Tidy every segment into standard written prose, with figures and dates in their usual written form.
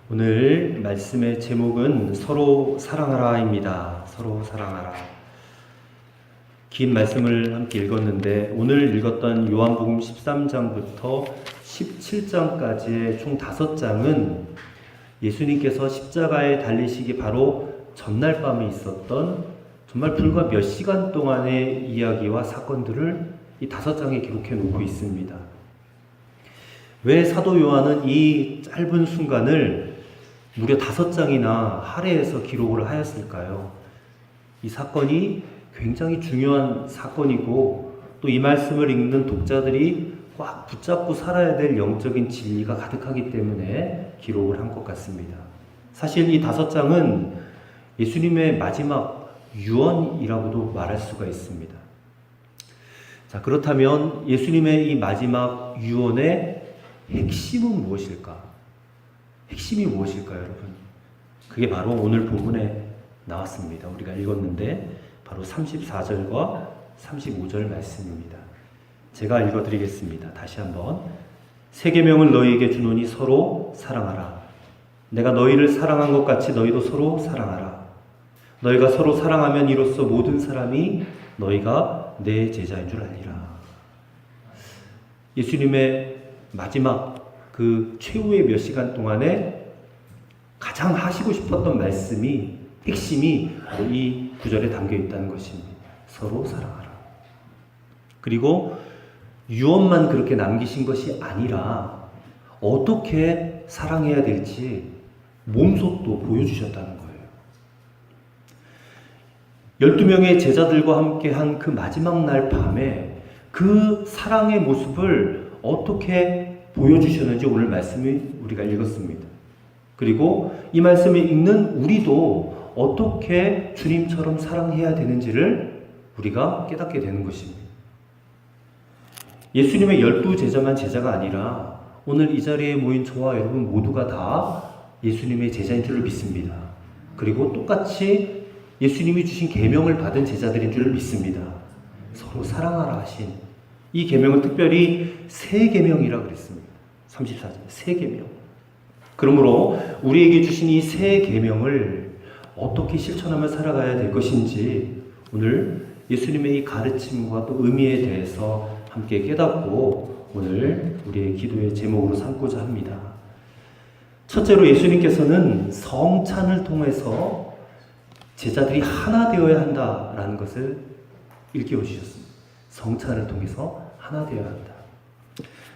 오늘 말씀의 제목은 서로 사랑하라입니다. 서로 사랑하라. 긴 말씀을 함께 읽었는데 오늘 읽었던 요한복음 13장부터 17장까지의 총 5장은 예수님께서 십자가에 달리시기 바로 전날 밤에 있었던 정말 불과 몇 시간 동안의 이야기와 사건들을 이 5장에 기록해 놓고 있습니다. 왜 사도 요한은 이 짧은 순간을 무려 5장이나 할애해서 기록을 하였을까요? 이 사건이 굉장히 중요한 사건이고 또 이 말씀을 읽는 독자들이 꽉 붙잡고 살아야 될 영적인 진리가 가득하기 때문에 기록을 한 것 같습니다. 사실 이 5장은 예수님의 마지막 유언이라고도 말할 수가 있습니다. 자, 그렇다면 예수님의 이 마지막 유언의 핵심은 무엇일까? 핵심이 무엇일까요, 여러분? 그게 바로 오늘 본문에 나왔습니다. 우리가 읽었는데 바로 34절과 35절 말씀입니다. 제가 읽어드리겠습니다. 다시 한번. 새 계명을 너희에게 주노니 서로 사랑하라. 내가 너희를 사랑한 것 같이 너희도 서로 사랑하라. 너희가 서로 사랑하면 이로써 모든 사람이 너희가 내 제자인 줄 알리라. 예수님의 마지막 그 최후의 몇 시간 동안에 가장 하시고 싶었던 말씀이 핵심이 바로 이 구절에 담겨 있다는 것입니다. 서로 사랑하라. 그리고 유언만 그렇게 남기신 것이 아니라 어떻게 사랑해야 될지 몸속도 보여주셨다는 거예요. 12명의 제자들과 함께한 그 마지막 날 밤에 그 사랑의 모습을 어떻게 보여주셨는지 오늘 말씀을 우리가 읽었습니다. 그리고 이 말씀을 읽는 우리도 어떻게 주님처럼 사랑해야 되는지를 우리가 깨닫게 되는 것입니다. 예수님의 12제자만 제자가 아니라 오늘 이 자리에 모인 저와 여러분 모두가 다 예수님의 제자인 줄을 믿습니다. 그리고 똑같이 예수님이 주신 계명을 받은 제자들인 줄을 믿습니다. 서로 사랑하라 하신 이 계명은 특별히 새 계명이라고 그랬습니다. 34절 새 계명. 그러므로 우리에게 주신 이 새 계명을 어떻게 실천하며 살아가야 될 것인지 오늘 예수님의 이 가르침과 또 의미에 대해서 함께 깨닫고 오늘 우리의 기도의 제목으로 삼고자 합니다. 첫째로 예수님께서는 성찬을 통해서 제자들이 하나 되어야 한다라는 것을 일깨워 주셨습니다. 성찬을 통해서 하나 되어야 한다.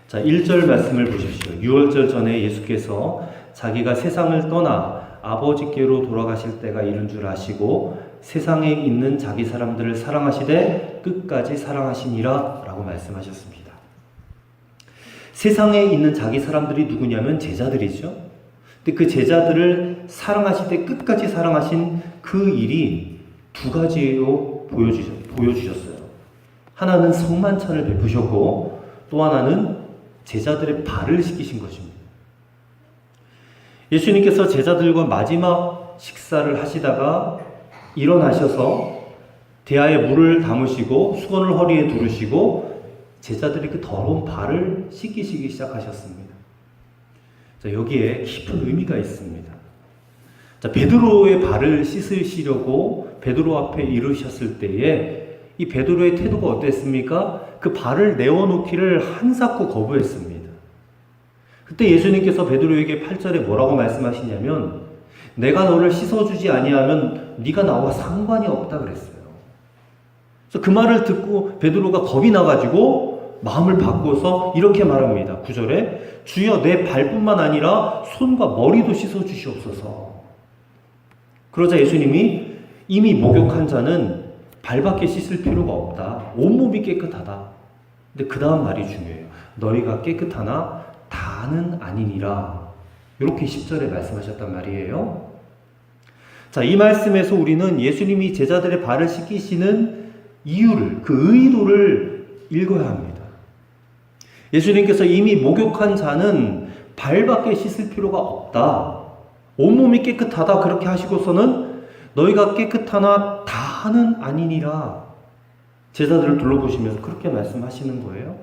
자, 1절 말씀을 보십시오. 6월절 전에 예수께서 자기가 세상을 떠나 아버지께로 돌아가실 때가 이른 줄 아시고 세상에 있는 자기 사람들을 사랑하시되 끝까지 사랑하시니라 라고 말씀하셨습니다. 세상에 있는 자기 사람들이 누구냐면 제자들이죠. 근데 그 제자들을 사랑하시되 끝까지 사랑하신 그 일이 두 가지로 보여주셨어요. 하나는 성만찬을 베푸셨고 또 하나는 제자들의 발을 씻기신 것입니다. 예수님께서 제자들과 마지막 식사를 하시다가 일어나셔서 대야에 물을 담으시고 수건을 허리에 두르시고 제자들이 그 더러운 발을 씻기시기 시작하셨습니다. 자, 여기에 깊은 의미가 있습니다. 자, 베드로의 발을 씻으시려고 베드로 앞에 이르셨을 때에 이 베드로의 태도가 어땠습니까? 그 발을 내어놓기를 한사코 거부했습니다. 그때 예수님께서 베드로에게 8절에 뭐라고 말씀하시냐면 내가 너를 씻어주지 아니하면 네가 나와 상관이 없다 그랬어요. 그래서 그 말을 듣고 베드로가 겁이 나가지고 마음을 바꿔서 이렇게 말합니다. 9절에 주여 내 발뿐만 아니라 손과 머리도 씻어주시옵소서. 그러자 예수님이 이미 목욕한 자는 발밖에 씻을 필요가 없다. 온몸이 깨끗하다. 근데 그 다음 말이 중요해요. 너희가 깨끗하나 다는 아니니라. 이렇게 10절에 말씀하셨단 말이에요. 자, 이 말씀에서 우리는 예수님이 제자들의 발을 씻기시는 이유를, 그 의도를 읽어야 합니다. 예수님께서 이미 목욕한 자는 발밖에 씻을 필요가 없다. 온몸이 깨끗하다. 그렇게 하시고서는 너희가 깨끗하나 다는 아니니라. 제자들을 둘러보시면서 그렇게 말씀하시는 거예요.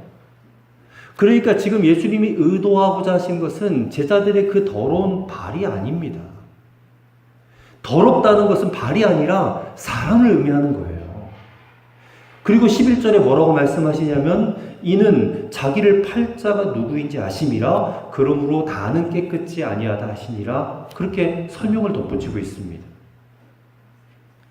그러니까 지금 예수님이 의도하고자 하신 것은 제자들의 그 더러운 발이 아닙니다. 더럽다는 것은 발이 아니라 사람을 의미하는 거예요. 그리고 11절에 뭐라고 말씀하시냐면 이는 자기를 팔 자가 누구인지 아심이라 그러므로 다는 깨끗지 아니하다 하시니라, 그렇게 설명을 덧붙이고 있습니다.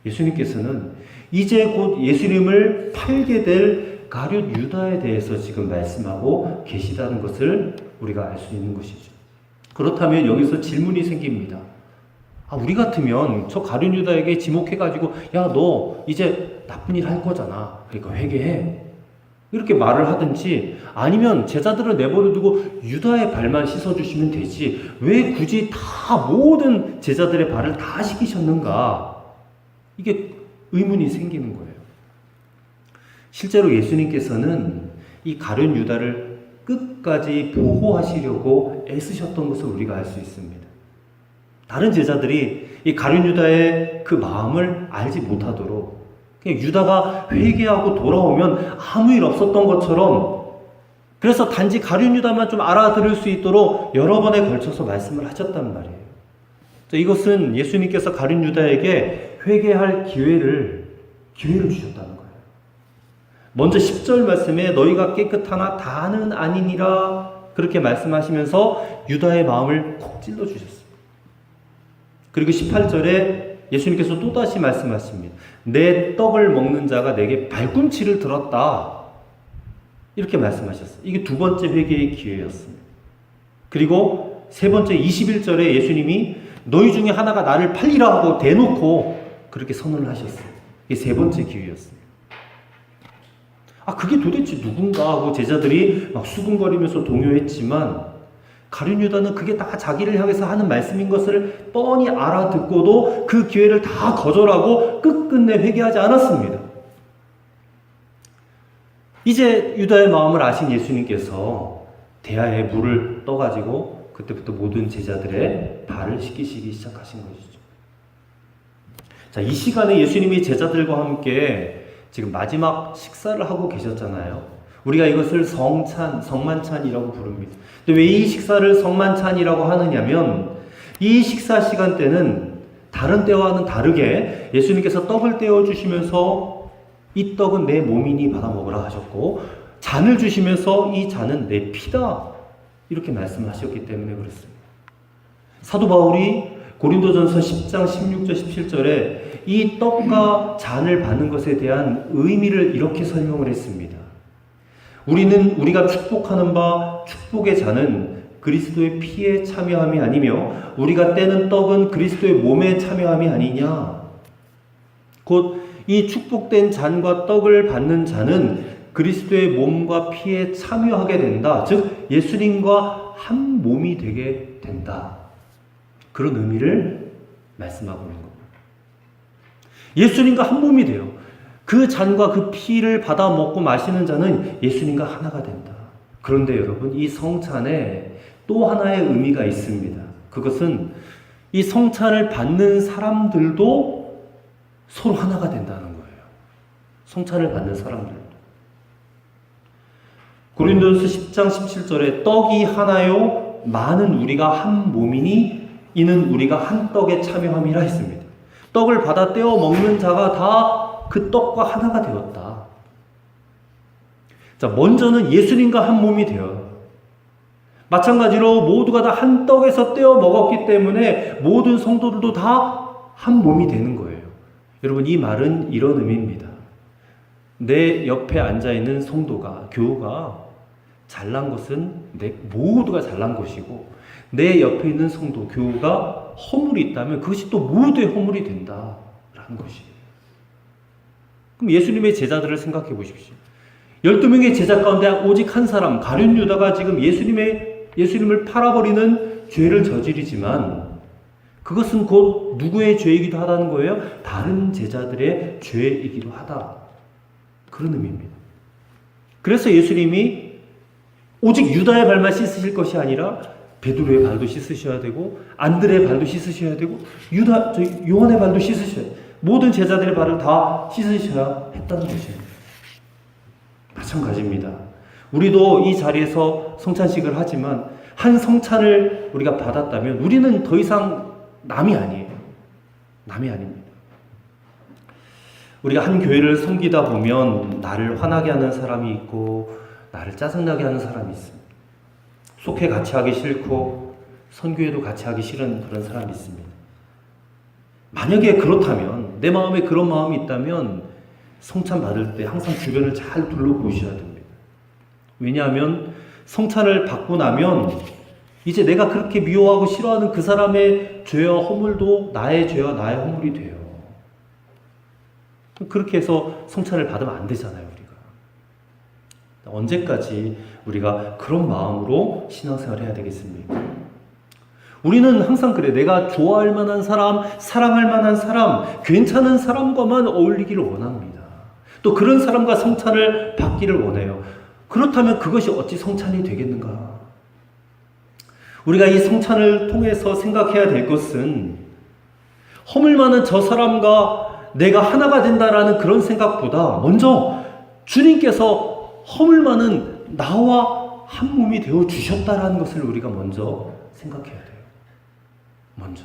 예수님께서는 이제 곧 예수님을 팔게 될 가룟 유다에 대해서 지금 말씀하고 계시다는 것을 우리가 알 수 있는 것이죠. 그렇다면 여기서 질문이 생깁니다. 우리 같으면 저 가룟 유다에게 지목해가지고 야, 너 이제 나쁜 일 할 거잖아, 그러니까 회개해, 이렇게 말을 하든지, 아니면 제자들을 내버려 두고 유다의 발만 씻어주시면 되지 왜 굳이 다 모든 제자들의 발을 다 씻기셨는가, 이게 의문이 생기는 거예요. 실제로 예수님께서는 이 가룟 유다를 끝까지 보호하시려고 애쓰셨던 것을 우리가 알 수 있습니다. 다른 제자들이 이 가룟 유다의 그 마음을 알지 못하도록, 그냥 유다가 회개하고 돌아오면 아무 일 없었던 것처럼, 그래서 단지 가룟 유다만 좀 알아들을 수 있도록 여러 번에 걸쳐서 말씀을 하셨단 말이에요. 이것은 예수님께서 가룟 유다에게 회개할 기회를 주셨다는 거예요. 먼저 10절 말씀에 너희가 깨끗하나 다는 아니니라, 그렇게 말씀하시면서 유다의 마음을 콕 찔러 주셨습니다. 그리고 18절에 예수님께서 또다시 말씀하십니다. 내 떡을 먹는 자가 내게 발꿈치를 들었다, 이렇게 말씀하셨어요. 이게 두 번째 회개의 기회였습니다. 그리고 세 번째 21절에 예수님이 너희 중에 하나가 나를 팔리라 하고 대놓고 그렇게 선언을 하셨어요. 이게 세 번째 기회였습니다. 그게 도대체 누군가 하고 제자들이 막 수군거리면서 동요했지만, 가룟 유다는 그게 다 자기를 향해서 하는 말씀인 것을 뻔히 알아듣고도 그 기회를 다 거절하고 끝끝내 회개하지 않았습니다. 이제 유다의 마음을 아신 예수님께서 대야에 물을 떠가지고 그때부터 모든 제자들의 발을 씻기시기 시작하신 것이죠. 자, 이 시간에 예수님이 제자들과 함께 지금 마지막 식사를 하고 계셨잖아요. 우리가 이것을 성만찬이라고 부릅니다. 근데 왜 이 식사를 성만찬이라고 하느냐면, 이 식사 시간 때는 다른 때와는 다르게 예수님께서 떡을 떼어주시면서 이 떡은 내 몸이니 받아 먹으라 하셨고, 잔을 주시면서 이 잔은 내 피다, 이렇게 말씀하셨기 때문에 그렇습니다. 사도 바울이 고린도전서 10장 16절 17절에 이 떡과 잔을 받는 것에 대한 의미를 이렇게 설명을 했습니다. 우리가 축복하는 바 축복의 잔은 그리스도의 피에 참여함이 아니며 우리가 떼는 떡은 그리스도의 몸에 참여함이 아니냐. 곧 이 축복된 잔과 떡을 받는 자는 그리스도의 몸과 피에 참여하게 된다. 즉 예수님과 한 몸이 되게 된다. 그런 의미를 말씀하고 있는 겁니다. 예수님과 한 몸이 돼요. 그 잔과 그 피를 받아 먹고 마시는 자는 예수님과 하나가 된다. 그런데 여러분, 이 성찬에 또 하나의 의미가 있습니다. 그것은 이 성찬을 받는 사람들도 서로 하나가 된다는 거예요. 성찬을 받는 사람들도. 고린도전서 10장 17절에 떡이 하나요 많은 우리가 한 몸이니 이는 우리가 한 떡에 참여함이라 했습니다. 떡을 받아 떼어 먹는 자가 다 그 떡과 하나가 되었다. 자, 먼저는 예수님과 한 몸이 되어요. 마찬가지로 모두가 다 한 떡에서 떼어 먹었기 때문에 모든 성도들도 다 한 몸이 되는 거예요. 여러분, 이 말은 이런 의미입니다. 내 옆에 앉아있는 성도가, 교우가 잘난 것은 모두가 잘난 것이고, 내 옆에 있는 성도, 교우가 허물이 있다면 그것이 또 모두의 허물이 된다라는 것이에요. 그럼 예수님의 제자들을 생각해 보십시오. 12명의 제자 가운데 오직 한 사람, 가룟 유다가 지금 예수님을 팔아버리는 죄를 저지르지만 그것은 곧 누구의 죄이기도 하다는 거예요? 다른 제자들의 죄이기도 하다. 그런 의미입니다. 그래서 예수님이 오직 유다의 발만 씻으실 것이 아니라 베드로의 발도 씻으셔야 되고, 안드레의 발도 씻으셔야 되고, 요한의 발도 씻으셔야 돼요. 모든 제자들의 발을 다 씻으셔야 했다는 것이에요. 마찬가지입니다. 우리도 이 자리에서 성찬식을 하지만 한 성찬을 우리가 받았다면 우리는 더 이상 남이 아니에요. 남이 아닙니다. 우리가 한 교회를 섬기다 보면 나를 화나게 하는 사람이 있고 나를 짜증나게 하는 사람이 있습니다. 속회 같이 하기 싫고 선교회도 같이 하기 싫은 그런 사람이 있습니다. 만약에 그렇다면, 내 마음에 그런 마음이 있다면 성찬 받을 때 항상 주변을 잘 둘러보셔야 됩니다. 왜냐하면 성찬을 받고 나면 이제 내가 그렇게 미워하고 싫어하는 그 사람의 죄와 허물도 나의 죄와 나의 허물이 돼요. 그렇게 해서 성찬을 받으면 안 되잖아요, 우리가. 언제까지 우리가 그런 마음으로 신앙생활을 해야 되겠습니까? 우리는 항상 그래. 내가 좋아할 만한 사람, 사랑할 만한 사람, 괜찮은 사람과만 어울리기를 원합니다. 또 그런 사람과 성찬을 받기를 원해요. 그렇다면 그것이 어찌 성찬이 되겠는가? 우리가 이 성찬을 통해서 생각해야 될 것은 허물 많은 저 사람과 내가 하나가 된다라는 그런 생각보다 먼저 주님께서 허물 많은 나와 한 몸이 되어 주셨다라는 것을 우리가 먼저 생각해야 돼요. 먼저.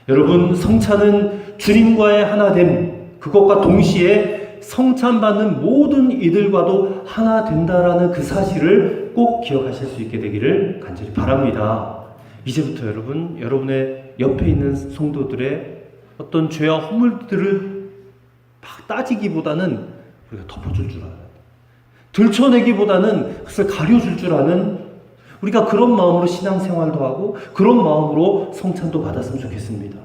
여러분, 성찬은 주님과의 하나됨, 그것과 동시에 성찬받는 모든 이들과도 하나 된다라는 그 사실을 꼭 기억하실 수 있게 되기를 간절히 바랍니다. 이제부터 여러분, 여러분의 옆에 있는 성도들의 어떤 죄와 허물들을 막 따지기보다는 우리가 덮어줄 줄 알아야 돼. 들춰내기보다는 그것을 가려줄 줄 아는, 우리가 그런 마음으로 신앙생활도 하고 그런 마음으로 성찬도 받았으면 좋겠습니다.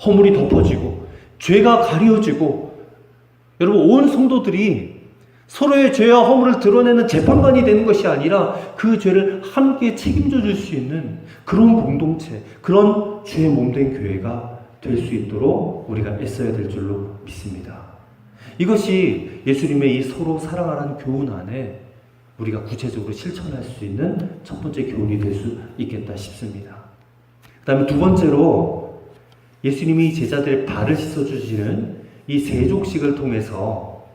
허물이 덮어지고 죄가 가려지고, 여러분, 온 성도들이 서로의 죄와 허물을 드러내는 재판관이 되는 것이 아니라 그 죄를 함께 책임져 줄 수 있는 그런 공동체, 그런 주의 몸된 교회가 될 수 있도록 우리가 애써야 될 줄로 믿습니다. 이것이 예수님의 이 서로 사랑하라는 교훈 안에 우리가 구체적으로 실천할 수 있는 첫 번째 교훈이 될 수 있겠다 싶습니다. 그 다음에 두 번째로 예수님이 제자들의 발을 씻어주시는 이 세족식을 통해서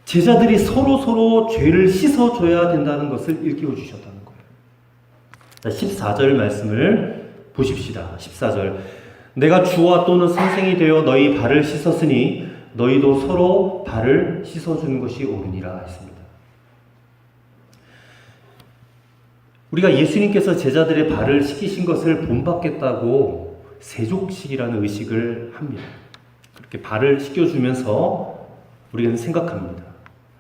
제자들이 서로 죄를 씻어줘야 된다는 것을 일깨워 주셨다는 거예요. 14절 말씀을 보십시다. 14절. 내가 주와 또는 선생이 되어 너희 발을 씻었으니 너희도 서로 발을 씻어주는 것이 옳으니라 했습니다. 우리가 예수님께서 제자들의 발을 씻기신 것을 본받겠다고 세족식이라는 의식을 합니다. 그렇게 발을 씻겨주면서 우리는 생각합니다.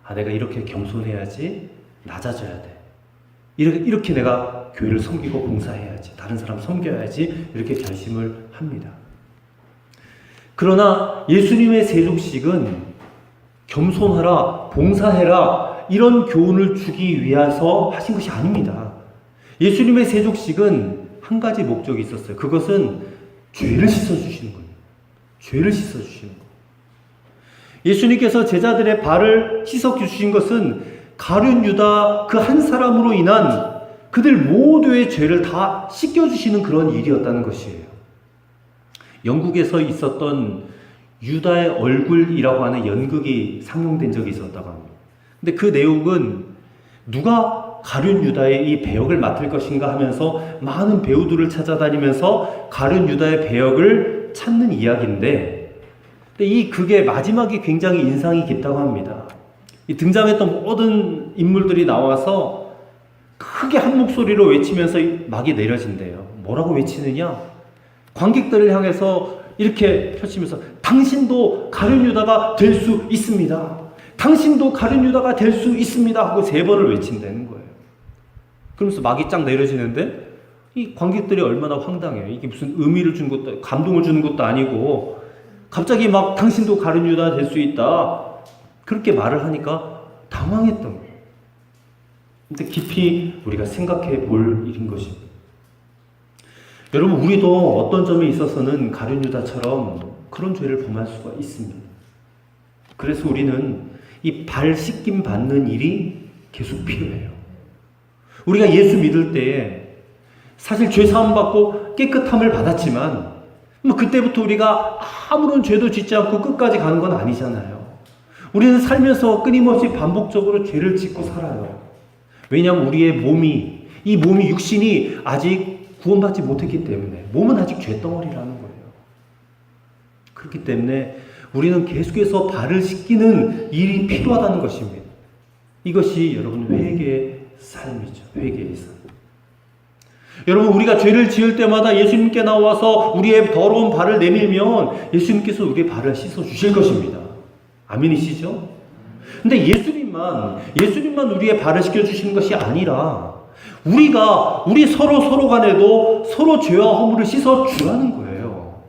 아, 내가 이렇게 겸손해야지, 낮아져야 돼. 이렇게 내가 교회를 섬기고 봉사해야지, 다른 사람 섬겨야지, 이렇게 결심을 합니다. 그러나 예수님의 세족식은 겸손하라, 봉사해라, 이런 교훈을 주기 위해서 하신 것이 아닙니다. 예수님의 세족식은 한 가지 목적이 있었어요. 그것은 죄를 씻어주시는 거예요. 죄를 씻어주시는 거예요. 예수님께서 제자들의 발을 씻어주신 것은 가룟 유다 그 한 사람으로 인한 그들 모두의 죄를 다 씻겨주시는 그런 일이었다는 것이에요. 영국에서 있었던 유다의 얼굴이라고 하는 연극이 상영된 적이 있었다고 합니다. 근데 그 내용은 누가 가룟 유다의 이 배역을 맡을 것인가 하면서 많은 배우들을 찾아다니면서 가룟 유다의 배역을 찾는 이야기인데, 근데 이 극의 마지막이 굉장히 인상이 깊다고 합니다. 이 등장했던 모든 인물들이 나와서 크게 한 목소리로 외치면서 막이 내려진대요. 뭐라고 외치느냐? 관객들을 향해서 이렇게 펼치면서 당신도 가룟 유다가 될 수 있습니다. 당신도 가룟 유다가 될 수 있습니다 하고 3번을 외친다는 거예요. 그러면서 막이 쫙 내려지는데 이 관객들이 얼마나 황당해요. 이게 무슨 의미를 준 것도, 감동을 주는 것도 아니고 갑자기 막 당신도 가룟 유다 될 수 있다 그렇게 말을 하니까 당황했던 거예요. 근데 깊이 우리가 생각해 볼 일인 것입니다. 여러분, 우리도 어떤 점에 있어서는 가룟 유다처럼 그런 죄를 범할 수가 있습니다. 그래서 우리는 이 발 씻김 받는 일이 계속 필요해요. 우리가 예수 믿을 때에 사실 죄 사함 받고 깨끗함을 받았지만 그때부터 우리가 아무런 죄도 짓지 않고 끝까지 가는 건 아니잖아요. 우리는 살면서 끊임없이 반복적으로 죄를 짓고 살아요. 왜냐하면 우리의 이 몸이 육신이 아직 구원받지 못했기 때문에 몸은 아직 죄덩어리라는 거예요. 그렇기 때문에 우리는 계속해서 발을 씻기는 일이 필요하다는 것입니다. 이것이 여러분 회개의 삶이죠. 회개의 삶. 여러분, 우리가 죄를 지을 때마다 예수님께 나와서 우리의 더러운 발을 내밀면 예수님께서 우리의 발을 씻어 주실 것입니다. 아멘이시죠? 근데 예수님만 우리의 발을 씻겨 주시는 것이 아니라 우리 서로 간에도 서로 죄와 허물을 씻어 주라는 거예요.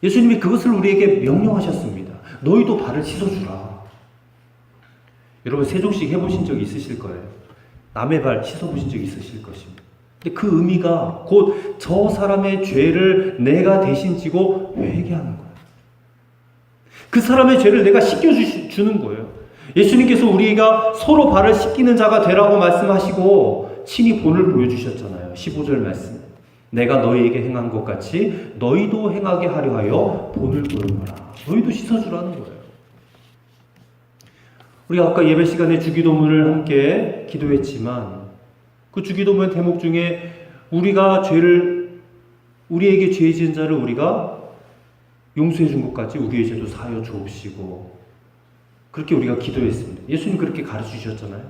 예수님이 그것을 우리에게 명령하셨습니다. 너희도 발을 씻어 주라. 여러분, 세종씩 해보신 적 있으실 거예요. 남의 발 씻어보신 적 있으실 것입니다. 근데 그 의미가 곧 저 사람의 죄를 내가 대신 지고 회개하는 거예요. 그 사람의 죄를 내가 씻겨주는 거예요. 예수님께서 우리가 서로 발을 씻기는 자가 되라고 말씀하시고 친히 본을 보여주셨잖아요. 15절 말씀. 내가 너희에게 행한 것 같이 너희도 행하게 하려 하여 본을 보여주라. 너희도 씻어주라는 거예요. 우리가 아까 예배 시간에 주기도문을 함께 기도했지만 그 주기도문 대목 중에 우리에게 죄 지은 자를 우리가 용서해 준 것 같이 우리의 죄도 사하여 주옵시고, 그렇게 우리가 기도했습니다. 예수님 그렇게 가르쳐 주셨잖아요.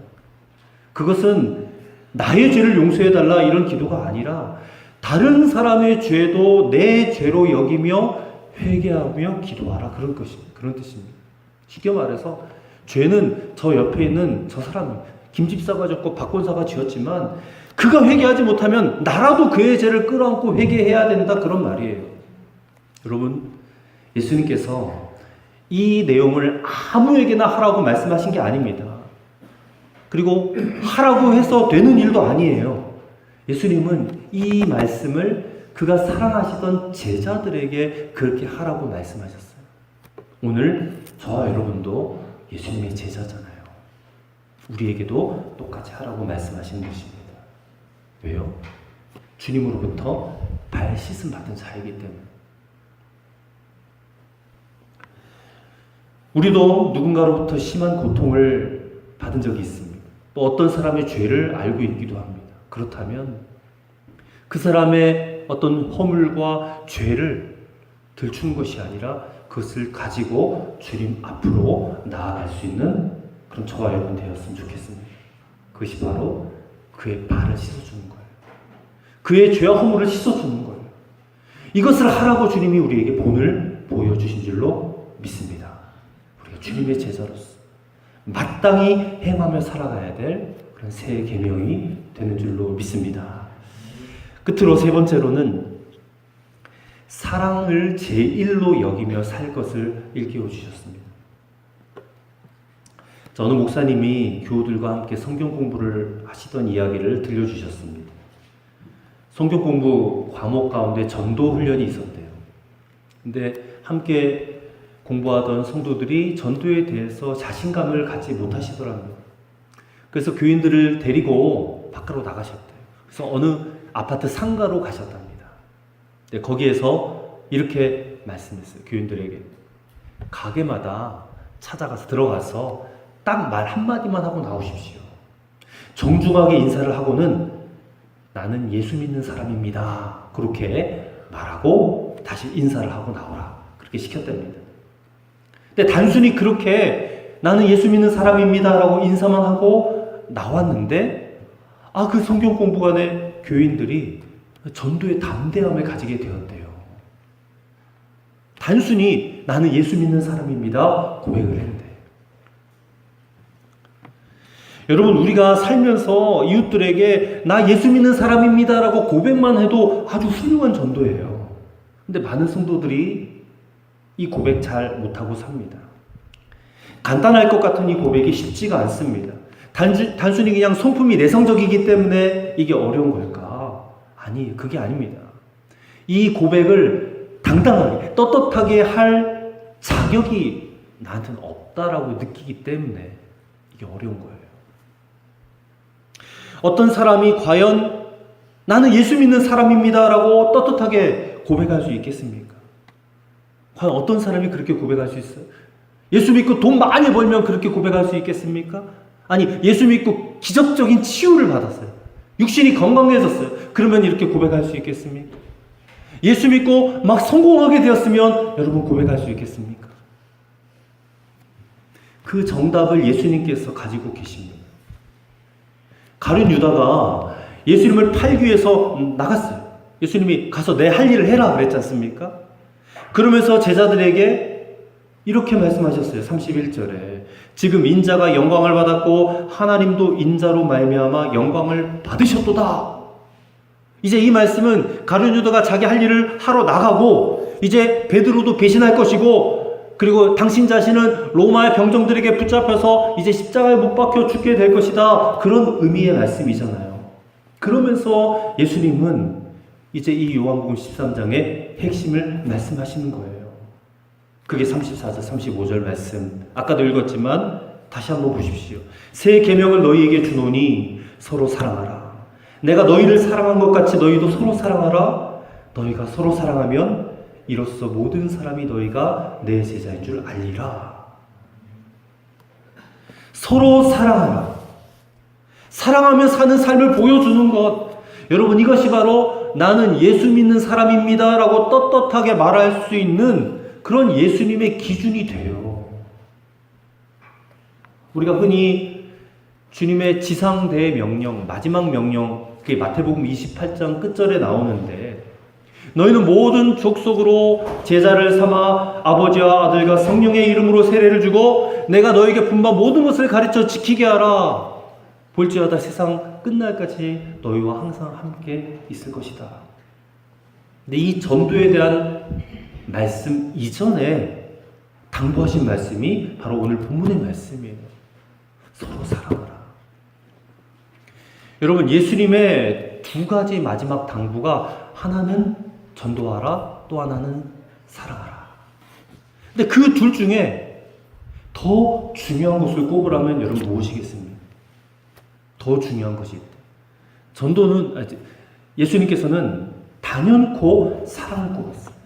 그것은 나의 죄를 용서해 달라 이런 기도가 아니라 다른 사람의 죄도 내 죄로 여기며 회개하며 기도하라, 그런 뜻입니다. 쉽게 말해서 죄는 저 옆에 있는 저 사람 김집사가 졌고 박권사가 지었지만 그가 회개하지 못하면 나라도 그의 죄를 끌어안고 회개해야 된다, 그런 말이에요. 여러분, 예수님께서 이 내용을 아무에게나 하라고 말씀하신 게 아닙니다. 그리고 하라고 해서 되는 일도 아니에요. 예수님은 이 말씀을 그가 사랑하시던 제자들에게 그렇게 하라고 말씀하셨어요. 오늘 저와 여러분도 예수님의 제자잖아요. 우리에게도 똑같이 하라고 말씀하시는 것입니다. 왜요? 주님으로부터 발 씻음 받은 자이기 때문에. 우리도 누군가로부터 심한 고통을 받은 적이 있습니다. 또 어떤 사람의 죄를 알고 있기도 합니다. 그렇다면 그 사람의 어떤 허물과 죄를 들추는 것이 아니라 그것을 가지고 주님 앞으로 나아갈 수 있는 그런 저와 여러분 되었으면 좋겠습니다. 그것이 바로 그의 발을 씻어주는 거예요. 그의 죄와 허물을 씻어주는 거예요. 이것을 하라고 주님이 우리에게 본을 보여주신 줄로 믿습니다. 우리가 주님의 제자로서 마땅히 행하며 살아가야 될 그런 새 계명이 되는 줄로 믿습니다. 끝으로 세 번째로는 사랑을 제1로 여기며 살 것을 일깨워 주셨습니다. 어느 목사님이 교우들과 함께 성경 공부를 하시던 이야기를 들려주셨습니다. 성경 공부 과목 가운데 전도 훈련이 있었대요. 근데 함께 공부하던 성도들이 전도에 대해서 자신감을 갖지 못하시더랍니다. 그래서 교인들을 데리고 밖으로 나가셨대요. 그래서 어느 아파트 상가로 가셨답니다. 거기에서 이렇게 말씀했어요. 교인들에게. 가게마다 찾아가서 들어가서 딱 말 한마디만 하고 나오십시오. 정중하게 인사를 하고는 나는 예수 믿는 사람입니다, 그렇게 말하고 다시 인사를 하고 나오라, 그렇게 시켰답니다. 근데 단순히 그렇게 나는 예수 믿는 사람입니다 라고 인사만 하고 나왔는데 그 성경 공부관의 교인들이 전도의 담대함을 가지게 되었대요. 단순히 나는 예수 믿는 사람입니다 고백을 했는데, 여러분, 우리가 살면서 이웃들에게 나 예수 믿는 사람입니다 라고 고백만 해도 아주 훌륭한 전도예요. 근데 많은 성도들이 이 고백 잘 못하고 삽니다. 간단할 것 같은 이 고백이 쉽지가 않습니다. 단순히 그냥 성품이 내성적이기 때문에 이게 어려운 걸까? 아니, 그게 아닙니다. 이 고백을 당당하게 떳떳하게 할 자격이 나한테는 없다라고 느끼기 때문에 이게 어려운 거예요. 어떤 사람이 과연 나는 예수 믿는 사람입니다 라고 떳떳하게 고백할 수 있겠습니까? 과연 어떤 사람이 그렇게 고백할 수 있어요? 예수 믿고 돈 많이 벌면 그렇게 고백할 수 있겠습니까? 아니, 예수 믿고 기적적인 치유를 받았어요. 육신이 건강해졌어요. 그러면 이렇게 고백할 수 있겠습니까? 예수 믿고 막 성공하게 되었으면 여러분 고백할 수 있겠습니까? 그 정답을 예수님께서 가지고 계십니다. 가룟 유다가 예수님을 팔기 위해서 나갔어요. 예수님이 가서 내 할 일을 해라 그랬지 않습니까? 그러면서 제자들에게 이렇게 말씀하셨어요. 31절에 지금 인자가 영광을 받았고 하나님도 인자로 말미암아 영광을 받으셨도다. 이제 이 말씀은 가룟 유다가 자기 할 일을 하러 나가고 이제 베드로도 배신할 것이고 그리고 당신 자신은 로마의 병정들에게 붙잡혀서 이제 십자가에 못 박혀 죽게 될 것이다. 그런 의미의 말씀이잖아요. 그러면서 예수님은 이제 이 요한복음 13장의 핵심을 말씀하시는 거예요. 그게 34절, 35절 말씀. 아까도 읽었지만 다시 한번 보십시오. 새 계명을 너희에게 주노니 서로 사랑하라. 내가 너희를 사랑한 것 같이 너희도 서로 사랑하라. 너희가 서로 사랑하면 이로써 모든 사람이 너희가 내 제자인 줄 알리라. 서로 사랑하라. 사랑하며 사는 삶을 보여주는 것. 여러분, 이것이 바로 나는 예수 믿는 사람입니다 라고 떳떳하게 말할 수 있는 그런 예수님의 기준이 돼요. 우리가 흔히 주님의 지상대의 명령, 마지막 명령, 그게 마태복음 28장 끝절에 나오는데 너희는 모든 족속으로 제자를 삼아 아버지와 아들과 성령의 이름으로 세례를 주고 내가 너에게 분반 모든 것을 가르쳐 지키게 하라. 볼지어다 세상 끝날까지 너희와 항상 함께 있을 것이다. 근데 이 전도에 대한 말씀 이전에 당부하신 말씀이 바로 오늘 본문의 말씀이에요. 서로 사랑하라. 여러분, 예수님의 두 가지 마지막 당부가 하나는 전도하라, 또 하나는 사랑하라. 근데 그 둘 중에 더 중요한 것을 꼽으라면 여러분 무엇이겠습니까? 더 중요한 것이 있다. 전도는 예수님께서는 단연코 사랑을 꼽았어요.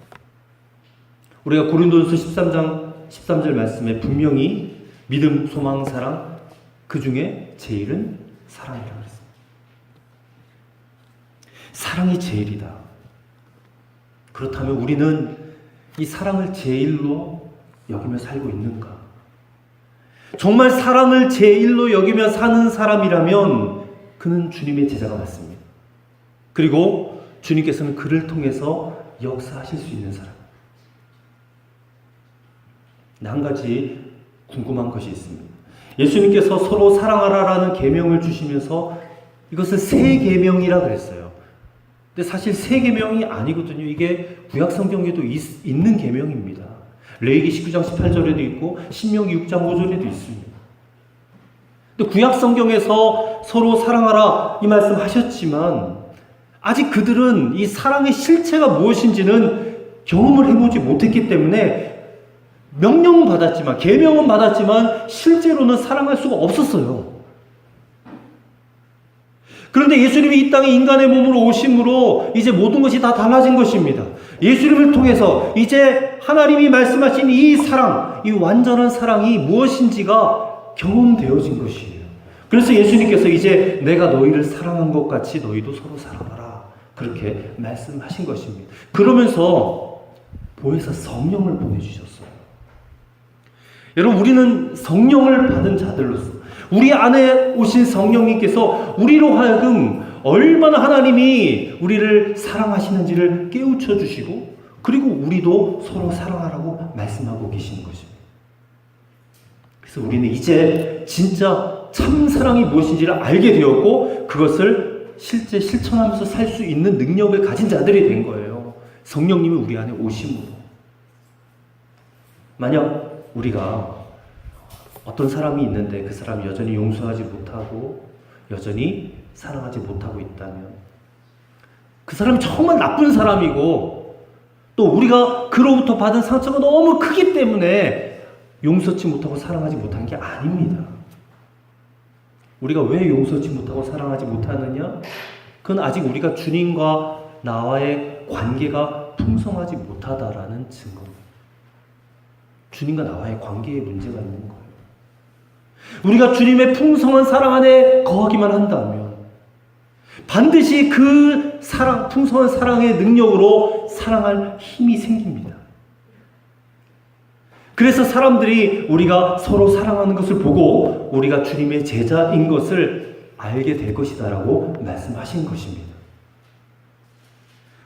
우리가 고린도전서 13장 13절 말씀에 분명히 믿음, 소망, 사랑 그 중에 제일은 사랑이라고 그랬습니다. 사랑이 제일이다. 그렇다면 우리는 이 사랑을 제일로 여기며 살고 있는가? 정말 사랑을 제일로 여기며 사는 사람이라면 그는 주님의 제자가 맞습니다. 그리고 주님께서는 그를 통해서 역사하실 수 있는 사람. 한 가지 궁금한 것이 있습니다. 예수님께서 서로 사랑하라라는 계명을 주시면서 이것을 새 계명이라 그랬어요. 근데 사실 새 계명이 아니거든요. 이게 구약 성경에도 있는 계명입니다. 레위기 19장 18절에도 있고 신명기 6장 5절에도 있습니다. 근데 구약 성경에서 서로 사랑하라 이 말씀 하셨지만 아직 그들은 이 사랑의 실체가 무엇인지는 경험을 해보지 못했기 때문에 명령은 받았지만, 계명은 받았지만 실제로는 사랑할 수가 없었어요. 그런데 예수님이 이 땅에 인간의 몸으로 오심으로 이제 모든 것이 다 달라진 것입니다. 예수님을 통해서 이제 하나님이 말씀하신 이 사랑, 이 완전한 사랑이 무엇인지가 경험되어진 것이에요. 그래서 예수님께서 이제 내가 너희를 사랑한 것 같이 너희도 서로 사랑하라. 그렇게 말씀하신 것입니다. 그러면서 보혜사 성령을 보내주셨어요. 여러분, 우리는 성령을 받은 자들로서 우리 안에 오신 성령님께서 우리로 하여금 얼마나 하나님이 우리를 사랑하시는지를 깨우쳐 주시고 그리고 우리도 서로 사랑하라고 말씀하고 계시는 것입니다. 그래서 우리는 이제 진짜 참 사랑이 무엇인지를 알게 되었고 그것을 실제 실천하면서 살 수 있는 능력을 가진 자들이 된 거예요. 성령님이 우리 안에 오심으로. 만약 우리가 어떤 사람이 있는데 그 사람이 여전히 용서하지 못하고 여전히 사랑하지 못하고 있다면 그 사람이 정말 나쁜 사람이고 또 우리가 그로부터 받은 상처가 너무 크기 때문에 용서치 못하고 사랑하지 못한 게 아닙니다. 우리가 왜 용서치 못하고 사랑하지 못하느냐? 그건 아직 우리가 주님과 나와의 관계가 풍성하지 못하다라는 증거입니다. 주님과 나와의 관계에 문제가 있는 거예요. 우리가 주님의 풍성한 사랑 안에 거하기만 한다면 반드시 그 사랑, 풍성한 사랑의 능력으로 사랑할 힘이 생깁니다. 그래서 사람들이 우리가 서로 사랑하는 것을 보고 우리가 주님의 제자인 것을 알게 될 것이다 라고 말씀하신 것입니다.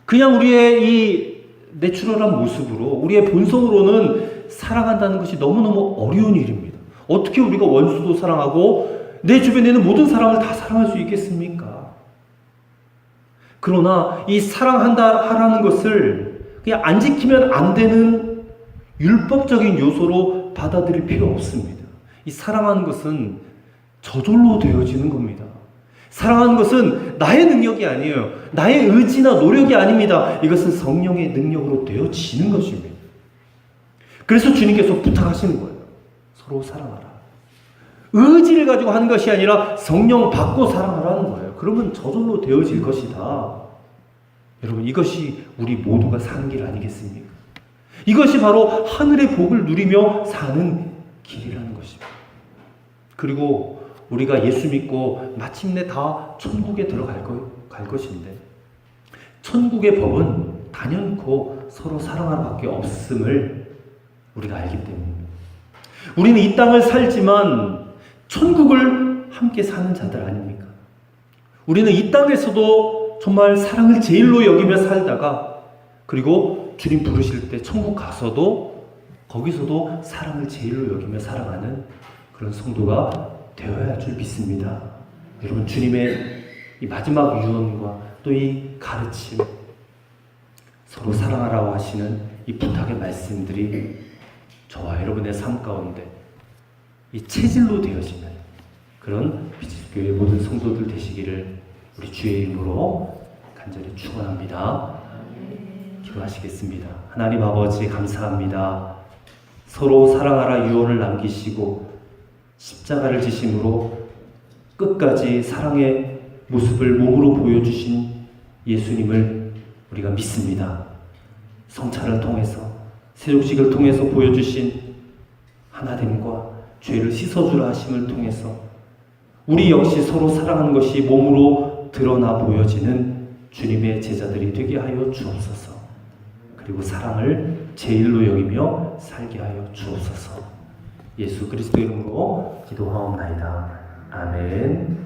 그냥 우리의 이 내추럴한 모습으로, 우리의 본성으로는 사랑한다는 것이 너무너무 어려운 일입니다. 어떻게 우리가 원수도 사랑하고 내 주변에 있는 모든 사람을 다 사랑할 수 있겠습니까? 그러나 이 사랑한다 하라는 것을 그냥 안 지키면 안 되는 율법적인 요소로 받아들일 필요 없습니다. 이 사랑하는 것은 저절로 되어지는 겁니다. 사랑하는 것은 나의 능력이 아니에요. 나의 의지나 노력이 아닙니다. 이것은 성령의 능력으로 되어지는 것입니다. 그래서 주님께서 부탁하시는 거예요. 서로 사랑하라. 의지를 가지고 하는 것이 아니라 성령 받고 사랑하라는 거예요. 그러면 저절로 되어질 것이다. 여러분, 이것이 우리 모두가 사는 길 아니겠습니까? 이것이 바로 하늘의 복을 누리며 사는 길이라는 것입니다. 그리고 우리가 예수 믿고 마침내 다 천국에 들어갈 것인데, 천국의 법은 단연코 서로 사랑하는 밖에 없음을 우리가 알기 때문입니다. 우리는 이 땅을 살지만 천국을 함께 사는 자들 아닙니까? 우리는 이 땅에서도 정말 사랑을 제일로 여기며 살다가, 그리고 주님 부르실 때 천국 가서도 거기서도 사랑을 제일로 여기며 살아가는 그런 성도가 되어야 할 줄 믿습니다. 여러분, 주님의 이 마지막 유언과 또 이 가르침, 서로 사랑하라고 하시는 이 부탁의 말씀들이 저와 여러분의 삶 가운데 이 체질로 되어지는 그런 비치교회 모든 성도들 되시기를 우리 주의 이름으로 간절히 축원합니다. 기도하시겠습니다. 하나님 아버지, 감사합니다. 서로 사랑하라 유언을 남기시고 십자가를 지심으로 끝까지 사랑의 모습을 몸으로 보여주신 예수님을 우리가 믿습니다. 성찬을 통해서, 세족식을 통해서 보여주신 하나됨과 죄를 씻어주라 하심을 통해서 우리 역시 서로 사랑하는 것이 몸으로 드러나 보여지는 주님의 제자들이 되게 하여 주옵소서. 그리고 사랑을 제일로 여기며 살게 하여 주옵소서. 예수 그리스도 이름으로 기도하옵나이다. 아멘.